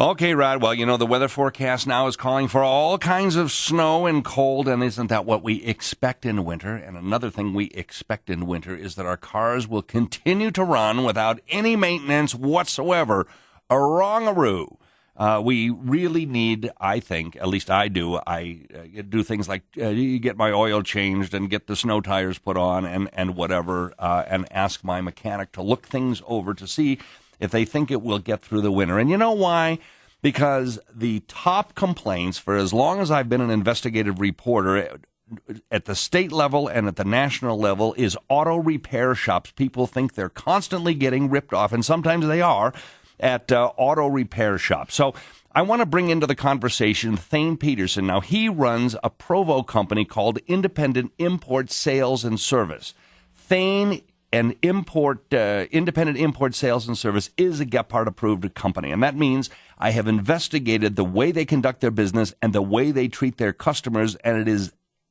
Okay, Rod. Well, the weather forecast now is calling for all kinds of snow and cold, and isn't that what we expect in winter? And another thing we expect in winter is that our cars will continue to run without any maintenance whatsoever. Wrong-a-roo. We really need, I think, at least I do, do things like you get my oil changed and get the snow tires put on and whatever, and ask my mechanic to look things over to see if they think it will get through the winter. And you know why? Because the top complaints for as long as I've been an investigative reporter at the state level and at the national level is auto repair shops. People think they're constantly getting ripped off, and sometimes they are, at auto repair shops. So I want to bring into the conversation Thane Peterson. Now, he runs a Provo company called Independent Import Sales and Service. Thane and Independent Import Sales and Service is a Gephardt-approved company, and that means I have investigated the way they conduct their business and the way they treat their customers, and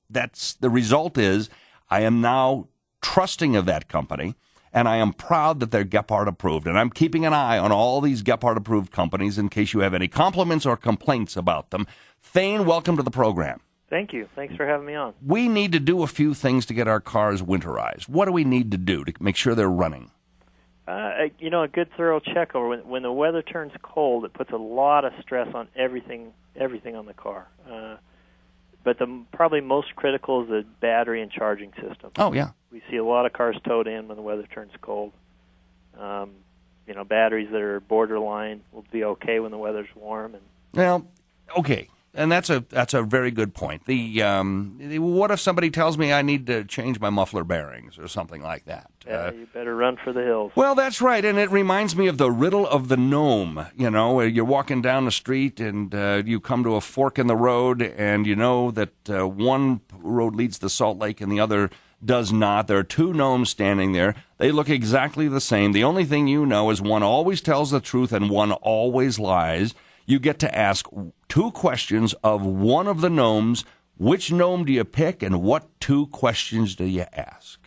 the result is I am now trusting of that company, and I am proud that they're Gephardt-approved, and I'm keeping an eye on all these Gephardt-approved companies in case you have any compliments or complaints about them. Thane, welcome to the program. Thank you. Thanks for having me on. We need to do a few things to get our cars winterized. What do we need to do to make sure they're running? A good thorough check over. When the weather turns cold, it puts a lot of stress on everything on the car. But the probably most critical is the battery and charging system. Oh, yeah. We see a lot of cars towed in when the weather turns cold. Batteries that are borderline will be okay when the weather's warm. Well, okay. And that's a very good point. What if somebody tells me I need to change my muffler bearings or something like that? Yeah, you better run for the hills. Well, that's right, and it reminds me of the riddle of the gnome. You're walking down the street and you come to a fork in the road, and you know that one road leads to Salt Lake and the other does not. There are two gnomes standing there. They look exactly the same. The only thing you know is one always tells the truth and one always lies. You get to ask two questions of one of the gnomes. Which gnome do you pick, and what two questions do you ask?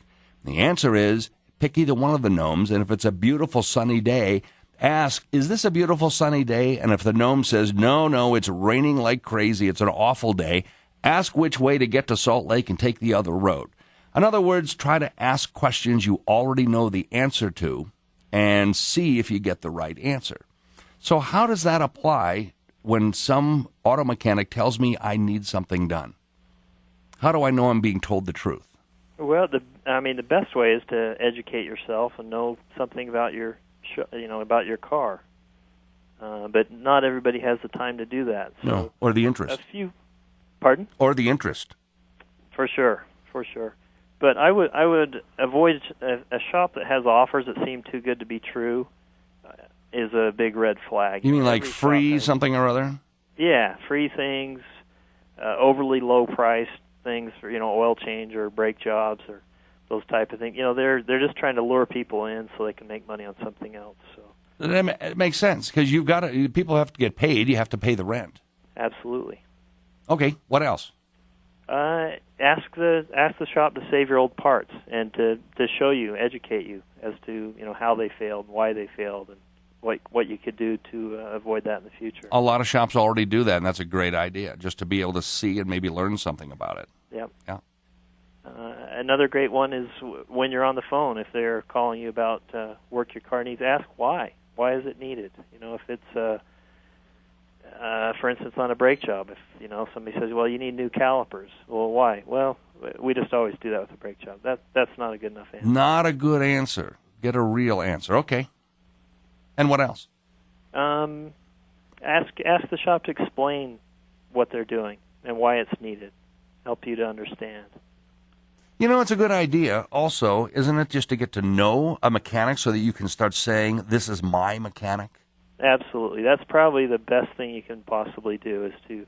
The answer is pick either one of the gnomes, and if it's a beautiful sunny day, ask, is this a beautiful sunny day? And if the gnome says, no, it's raining like crazy, it's an awful day, ask which way to get to Salt Lake and take the other road. In other words, try to ask questions you already know the answer to and see if you get the right answer. So how does that apply when some auto mechanic tells me I need something done? How do I know I'm being told the truth? Well, the best way is to educate yourself and know something about your car. But not everybody has the time to do that. So no, or the interest. Pardon? Or the interest. For sure. But I would avoid a shop that has offers that seem too good to be true. Is a big red flag. You mean like free something or other? Yeah, free things, overly low-priced things for oil change or brake jobs or those type of things. They're just trying to lure people in so they can make money on something else. So it makes sense because people have to get paid. You have to pay the rent. Absolutely. Okay, what else? Ask the shop to save your old parts and to show you, educate you as to how they failed, why they failed, and what you could do to avoid that in the future. A lot of shops already do that, and that's a great idea, just to be able to see and maybe learn something about it. Yep. Yeah. Another great one is when you're on the phone, if they're calling you about work your car needs, ask why. Why is it needed? If it's, for instance, on a brake job, if somebody says, well, you need new calipers. Well, why? Well, we just always do that with a brake job. That's not a good enough answer. Not a good answer. Get a real answer. Okay. And what else? Ask the shop to explain what they're doing and why it's needed. Help you to understand. It's a good idea also, isn't it, just to get to know a mechanic so that you can start saying, this is my mechanic? Absolutely. That's probably the best thing you can possibly do is to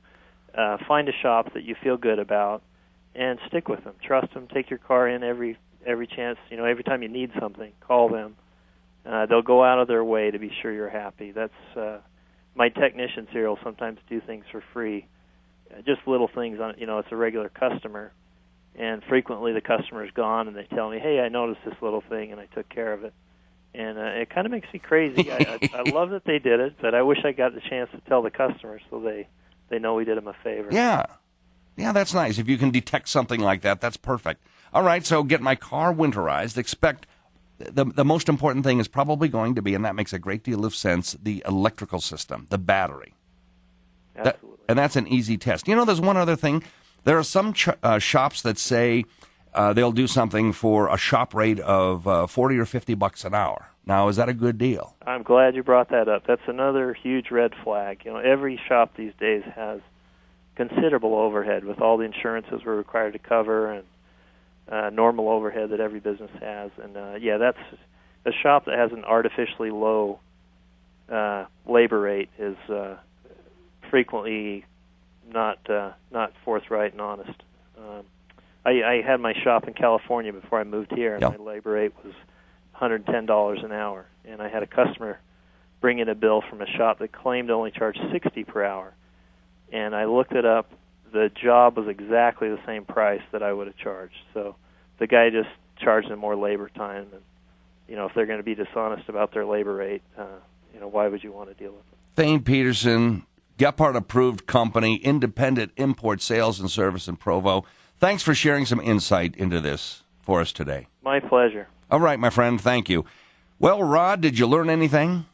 find a shop that you feel good about and stick with them. Trust them. Take your car in every chance. Every time you need something, call them. They'll go out of their way to be sure you're happy. That's my technicians here will sometimes do things for free, just little things on. It's a regular customer, and frequently the customer's gone, and they tell me, "Hey, I noticed this little thing, and I took care of it." And it kind of makes me crazy. I love that they did it, but I wish I got the chance to tell the customers so they know we did them a favor. Yeah. Yeah, that's nice. If you can detect something like that, that's perfect. All right, so get my car winterized. Expect the most important thing is probably going to be, and that makes a great deal of sense, the electrical system, the battery. Absolutely. And that's an easy test. You know, there's one other thing. There are some shops that say they'll do something for a shop rate of $40 or $50 an hour. Now, is that a good deal? I'm glad you brought that up. That's another huge red flag. You know, every shop these days has considerable overhead with all the insurances we're required to cover and normal overhead that every business has. And that's a shop that has an artificially low labor rate is frequently not forthright and honest. I had my shop in California before I moved here, and my labor rate was $110 an hour. And I had a customer bring in a bill from a shop that claimed to only charge $60 per hour. And I looked it up. The job was exactly the same price that I would have charged. So the guy just charged them more labor time. And, you know, if they're going to be dishonest about their labor rate, why would you want to deal with them? Thane Peterson, Gephardt-approved company, independent import sales and service in Provo. Thanks for sharing some insight into this for us today. My pleasure. All right, my friend, thank you. Well, Rod, did you learn anything?